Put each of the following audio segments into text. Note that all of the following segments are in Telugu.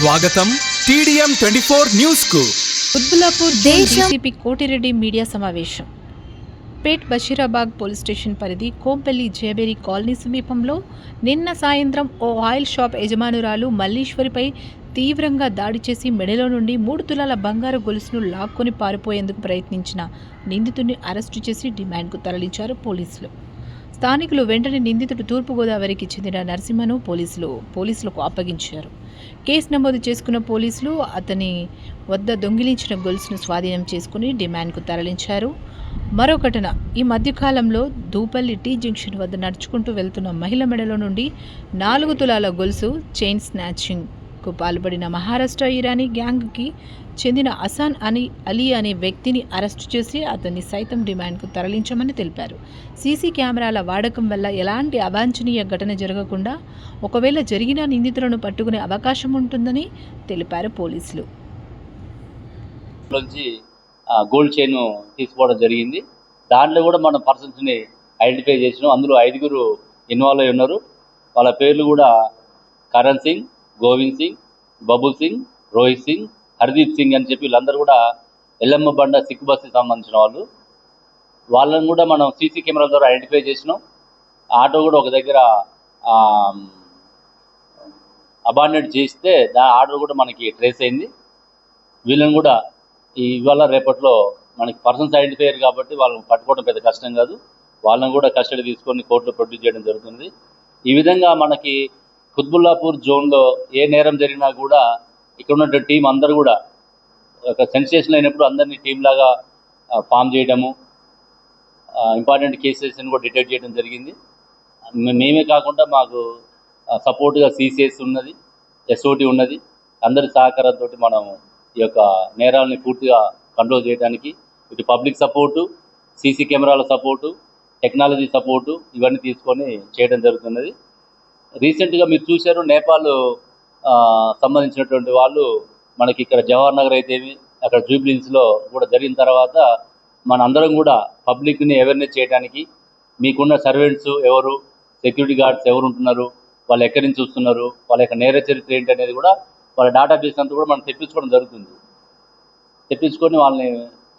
స్వాగతం TDM 24 న్యూస్ కు. ఉద్బులాపూర్ డీసీపీ కోటిరెడ్డి మీడియా సమావేశం. పేట్ బషీరాబాగ్ పోలీస్ స్టేషన్ పరిధి కోంపల్లి జేబేరి కాలనీ సమీపంలో నిన్న సాయంత్రం ఓ ఆయిల్ షాప్ యజమానురాలు మల్లీశ్వరిపై తీవ్రంగా దాడి చేసి మెడలో నుండి 3 తులాల బంగారు గొలుసును లాక్కొని పారిపోయేందుకు ప్రయత్నించిన నిందితుడిని అరెస్టు చేసి డిమాండ్కు తరలించారు పోలీసులు. స్థానికులు వెంటనే నిందితుడు తూర్పుగోదావరికి చెందిన నరసింహను పోలీసులకు అప్పగించారు. కేసు నమోదు చేసుకున్న పోలీసులు అతని వద్ద దొంగిలించిన గొలుసును స్వాధీనం చేసుకుని డిమాండ్కు తరలించారు. మరో ఘటన, ఈ మధ్యకాలంలో దూపల్లి టీ జంక్షన్ వద్ద నడుచుకుంటూ వెళ్తున్న మహిళ మెడలో నుండి 4 తులాల గొలుసు చైన్ స్నాచింగ్కు పాల్పడిన మహారాష్ట్ర ఇరానీ గ్యాంగ్కి చెందిన అసాన్ అలీ అనే వ్యక్తిని అరెస్టు చేసి అతన్ని సైతం డిమాండ్కు తరలించామని తెలిపారు. సీసీ కెమెరాల వాడకం వల్ల ఎలాంటి అవాంఛనీయ ఘటన జరగకుండా ఒకవేళ జరిగిన నిందితులను పట్టుకునే అవకాశం ఉంటుందని తెలిపారు పోలీసులు. గోల్డ్ చైన్ తీసుకోవడం జరిగింది. దాంట్లో కూడా మనం పర్సన్స్ని ఐడెంటిఫై చేసినాం. అందులో 5 ఇన్వాల్వ్ అయి ఉన్నారు. వాళ్ళ పేర్లు కూడా కరణ్ సింగ్, గోవింద్ సింగ్, బబుల్ సింగ్, రోహిత్ సింగ్, హర్దీప్ సింగ్ అని చెప్పి వీళ్ళందరూ కూడా ఎల్లమ్మ బండ సిక్ బస్కి సంబంధించిన వాళ్ళు. వాళ్ళని కూడా మనం సీసీ కెమెరాల ద్వారా ఐడెంటిఫై చేసినాం. ఆటో కూడా ఒక దగ్గర అబాండెడ్ చేస్తే ఆటో కూడా మనకి ట్రేస్ అయింది. వీళ్ళని కూడా ఇవాళ రేపట్లో మనకి పర్సన్స్ ఐడెంటిఫై అయ్యారు కాబట్టి వాళ్ళని పట్టుకోవడం పెద్ద కష్టం కాదు. వాళ్ళని కూడా కస్టడీ తీసుకొని కోర్టులో ప్రొడ్యూస్ చేయడం జరుగుతుంది. ఈ విధంగా మనకి కుత్బుల్లాపూర్ జోన్లో ఏ నేరం జరిగినా కూడా ఇక్కడ ఉన్నటువంటి టీం అందరూ కూడా ఒక సెన్సేషన్ అయినప్పుడు అందరినీ టీం లాగా ఫామ్ చేయడము, ఇంపార్టెంట్ కేసెస్ని కూడా డిటెక్ట్ చేయడం జరిగింది. మేమే కాకుండా మాకు సపోర్ట్గా CCS ఉన్నది, SOT ఉన్నది. అందరి సహకారంతో మనం ఈ యొక్క నేరాలని పూర్తిగా కంట్రోల్ చేయడానికి ఇటు పబ్లిక్ సపోర్టు, సీసీ కెమెరాల సపోర్టు, టెక్నాలజీ సపోర్టు ఇవన్నీ తీసుకొని చేయడం జరుగుతున్నది. రీసెంట్గా మీరు చూశారు, నేపాల్ సంబంధించినటువంటి వాళ్ళు మనకి ఇక్కడ జవహర్ నగర్ అయితేవి, అక్కడ జూబ్లీహిల్స్లో కూడా జరిగిన తర్వాత మన అందరం కూడా పబ్లిక్ని అవేర్నెస్ చేయడానికి మీకున్న సర్వెంట్స్ ఎవరు, సెక్యూరిటీ గార్డ్స్ ఎవరు ఉంటున్నారు, వాళ్ళు ఎక్కడి నుంచి వస్తున్నారు, వాళ్ళ యొక్క నేర చరిత్ర ఏంటి అనేది కూడా వాళ్ళ డేటాబేస్ అంతా కూడా మనం తెప్పించుకోవడం జరుగుతుంది. తెప్పించుకొని వాళ్ళని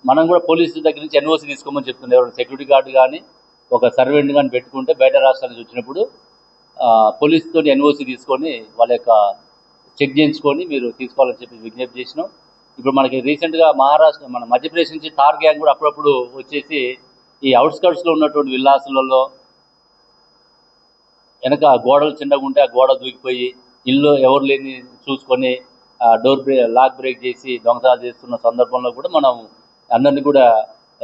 మనం కూడా పోలీసు దగ్గర నుంచి NOC తీసుకోమని చెప్తుంది. ఎవరు సెక్యూరిటీ గార్డు కానీ ఒక సర్వెంట్ కానీ పెట్టుకుంటే బయట రాష్ట్రాల నుంచి వచ్చినప్పుడు పోలీసుతో NOC తీసుకొని వాళ్ళ యొక్క చెక్ చేయించుకొని మీరు తీసుకోవాలని చెప్పి విజ్ఞప్తి చేసినాం. ఇప్పుడు మనకి రీసెంట్గా మన మధ్యప్రదేశ్ నుంచి తార్ గ్యాంగ్ కూడా అప్పుడప్పుడు వచ్చేసి ఈ అవుట్స్కర్ట్స్లో ఉన్నటువంటి విల్లాసులలో వెనక గోడలు చిన్నగా ఉంటే ఆ గోడ దూకిపోయి ఇల్లు ఎవరు లేని చూసుకొని లాక్ బ్రేక్ చేసి దొంగతనాలు చేస్తున్న సందర్భంలో కూడా మనం అందరినీ కూడా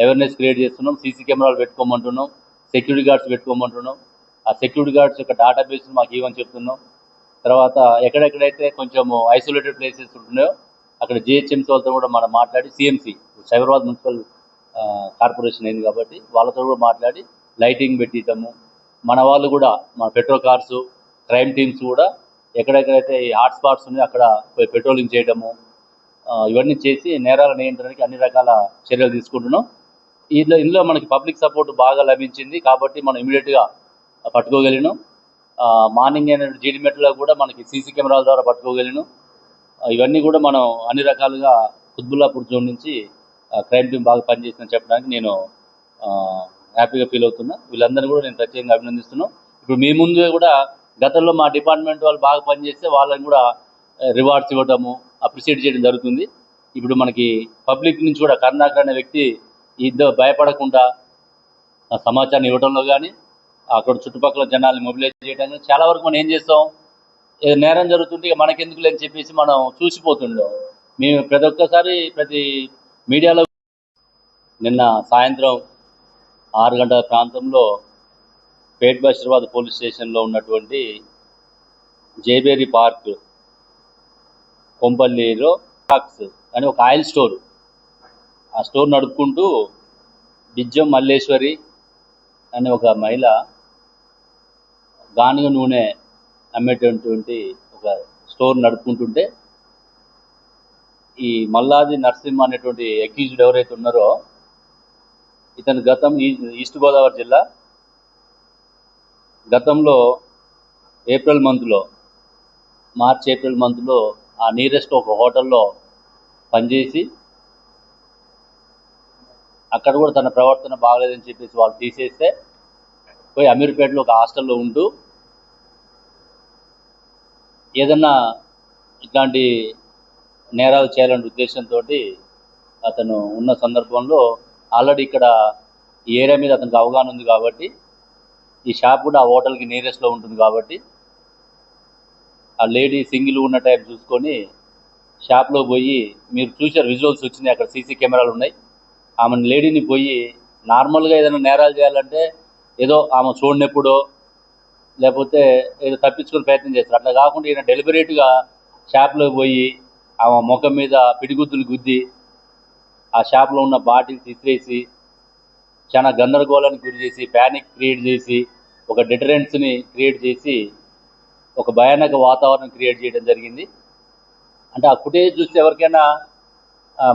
అవేర్నెస్ క్రియేట్ చేస్తున్నాం. సీసీ కెమెరాలు పెట్టుకోమంటున్నాం, సెక్యూరిటీ గార్డ్స్ పెట్టుకోమంటున్నాం. ఆ సెక్యూరిటీ గార్డ్స్ యొక్క డేటాబేస్ మాకు ఇవ్వని చెప్తున్నాం. తర్వాత ఎక్కడెక్కడైతే కొంచెము ఐసోలేటెడ్ ప్లేసెస్ ఉంటున్నాయో అక్కడ GHMC వాళ్ళతో కూడా మనం మాట్లాడి, CMC సైబరాబాద్ మున్సిపల్ కార్పొరేషన్ అయింది కాబట్టి వాళ్ళతో కూడా మాట్లాడి లైటింగ్ పెట్టిద్దాము. మన వాళ్ళు కూడా మన పెట్రోల్ కార్స్, క్రైమ్ టీమ్స్ కూడా ఎక్కడెక్కడైతే ఈ హాట్ స్పాట్స్ ఉన్నాయో అక్కడ పెట్రోలింగ్ చేయడము, ఇవన్నీ చేసి నేరాల నియంత్రణకి అన్ని రకాల చర్యలు తీసుకుంటున్నాం. ఇందులో మనకి పబ్లిక్ సపోర్ట్ బాగా లభించింది కాబట్టి మనం ఇమీడియట్గా పట్టుకోగలిగినాం. మార్నింగ్ అయిన జీడిమెట్లో కూడా మనకి సీసీ కెమెరాల ద్వారా పట్టుకోగలిగినాం. ఇవన్నీ కూడా మనం అన్ని రకాలుగా కుత్బుల్లాపూర్ జోన్ నుంచి క్రైమ్ టీం బాగా పనిచేసిందని చెప్పడానికి నేను హ్యాపీగా ఫీల్ అవుతున్నా. వీళ్ళందరినీ కూడా నేను ప్రత్యేకంగా అభినందిస్తున్నాను. ఇప్పుడు మీ ముందు కూడా గతంలో మా డిపార్ట్మెంట్ వాళ్ళు బాగా పనిచేస్తే వాళ్ళని కూడా రివార్డ్స్ ఇవ్వడము, అప్రిషియేట్ చేయడం జరుగుతుంది. ఇప్పుడు మనకి పబ్లిక్ నుంచి కూడా కరుణాకర్ అనే వ్యక్తి భయపడకుండా సమాచారం ఇవ్వడంలో కానీ అక్కడ చుట్టుపక్కల జనాల్ని మొబిలైజ్ చేయడానికి చాలా వరకు మనం ఏం చేస్తాం, నేరం జరుగుతుంటే ఇక మనకెందుకు లేని చెప్పేసి మనం చూసిపోతుండాం. మేము ప్రతి మీడియాలో నిన్న సాయంత్రం 6 గంటల ప్రాంతంలో పేట్ బషీరాబాద్ పోలీస్ స్టేషన్లో ఉన్నటువంటి జేబేరి పార్క్ కొంపల్లిలో పార్క్స్ అని ఒక ఆయిల్ స్టోర్, ఆ స్టోర్ నడుపుకుంటూ బిజ్జం మల్లేశ్వరి అనే ఒక మహిళ గానుగ నూనె అమ్మేటటువంటి ఒక స్టోర్ నడుపుకుంటుంటే ఈ మల్లాది నరసింహ అనేటువంటి అక్యూజ్డ్ ఎవరైతే ఉన్నారో ఇతను ఈస్ట్ గోదావరి జిల్లా గతంలో మార్చ్ ఏప్రిల్ మంత్లో ఆ నియరెస్ట్ ఒక హోటల్లో పనిచేసి అక్కడ కూడా తన ప్రవర్తన బాగలేదని చెప్పేసి వాళ్ళు తీసేస్తే పోయి అమీర్పేటలో ఒక హాస్టల్లో ఉంటూ ఏదన్నా ఇట్లాంటి నేరాలు చేయాలనే ఉద్దేశంతో అతను ఉన్న సందర్భంలో ఆల్రెడీ ఇక్కడ ఈ ఏరియా మీద అతనికి అవగాహన ఉంది కాబట్టి ఈ షాప్ కూడా ఆ హోటల్కి నియరెస్ట్లో ఉంటుంది కాబట్టి ఆ లేడీ సింగిల్ ఉన్న టైం చూసుకొని షాప్లో పోయి, మీరు చూశారు విజువల్స్ వచ్చినాయి, అక్కడ సీసీ కెమెరాలు ఉన్నాయి. ఆమె లేడీని పోయి నార్మల్గా ఏదైనా నేరాలు చేయాలంటే ఏదో ఆమె చూడనెప్పుడో లేకపోతే ఏదో తప్పించుకుని ప్రయత్నం చేస్తారు. అట్లా కాకుండా ఈయన డెలిబరేట్గా షాప్లోకి పోయి ఆమె ముఖం మీద పిడిగుద్దులు గుద్ది ఆ షాప్లో ఉన్న బాటిల్స్ ఇసిరేసి చాలా గందరగోళానికి గురి చేసి ప్యానిక్ క్రియేట్ చేసి ఒక డిటరెన్స్ని క్రియేట్ చేసి ఒక భయానక వాతావరణం క్రియేట్ చేయడం జరిగింది. అంటే ఆ ఫుటేజ్ చూస్తే ఎవరికైనా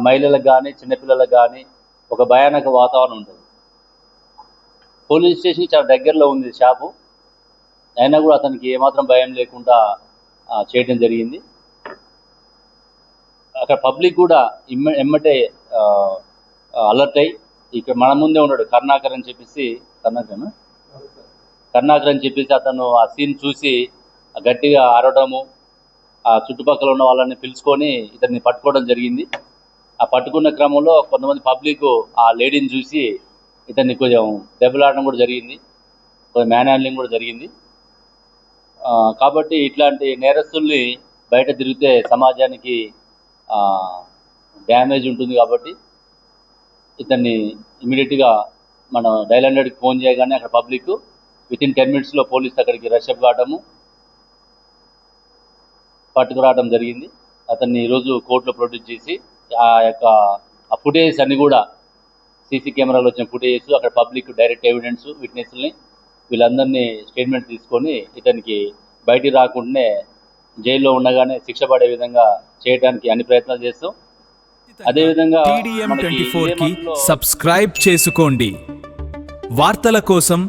మహిళలకు కానీ చిన్నపిల్లలకు కానీ ఒక భయానక వాతావరణం ఉంటుంది. పోలీస్ స్టేషన్ చాలా దగ్గరలో ఉంది షాపు, అయినా కూడా అతనికి ఏమాత్రం భయం లేకుండా చేయడం జరిగింది. అక్కడ పబ్లిక్ కూడా ఎమ్మటే అలర్ట్ అయ్యి, ఇక్కడ మన ముందే ఉన్నాడు కరుణాకర్ అని చెప్పేసి, కరుణాకర్ అని చెప్పేసి అతను ఆ సీన్ చూసి గట్టిగా అరవడము, ఆ చుట్టుపక్కల ఉన్న వాళ్ళని పిలుచుకొని ఇతన్ని పట్టుకోవడం జరిగింది. ఆ పట్టుకున్న క్రమంలో కొంతమంది పబ్లిక్ ఆ లేడీని చూసి ఇతన్ని కొంచెం దెబ్బలాడడం కూడా జరిగింది, కొంచెం మ్యాన్ హ్యాండ్లింగ్ కూడా జరిగింది. కాబట్టి ఇట్లాంటి నేరస్తుల్ని బయట తిరిగితే సమాజానికి డ్యామేజ్ ఉంటుంది. కాబట్టి ఇతన్ని ఇమీడియట్గా మనం డైల్ 100కి ఫోన్ చేయగానే అక్కడ పబ్లిక్ వితిన్ 10 minutesలో పోలీస్ అక్కడికి రషప్ కావడము, పట్టుకురావడం జరిగింది. అతన్ని ఈరోజు కోర్టులో ప్రొడ్యూస్ చేసి ఆ ఫుటేజెస్ అన్ని కూడా సీసీ కెమెరాలో వచ్చిన ఫుటేజెస్, అక్కడ పబ్లిక్ డైరెక్ట్ ఎవిడెన్స్, విట్నెస్ని వీళ్ళందరినీ స్టేట్మెంట్ తీసుకొని ఇతనికి బయటికి రాకుండానే జైల్లో ఉండగానే శిక్ష పడే విధంగా చేయడానికి అన్ని ప్రయత్నాలు చేస్తాం. అదేవిధంగా TDM 24 కి సబ్స్క్రైబ్ చేసుకోండి. వార్తల కోసం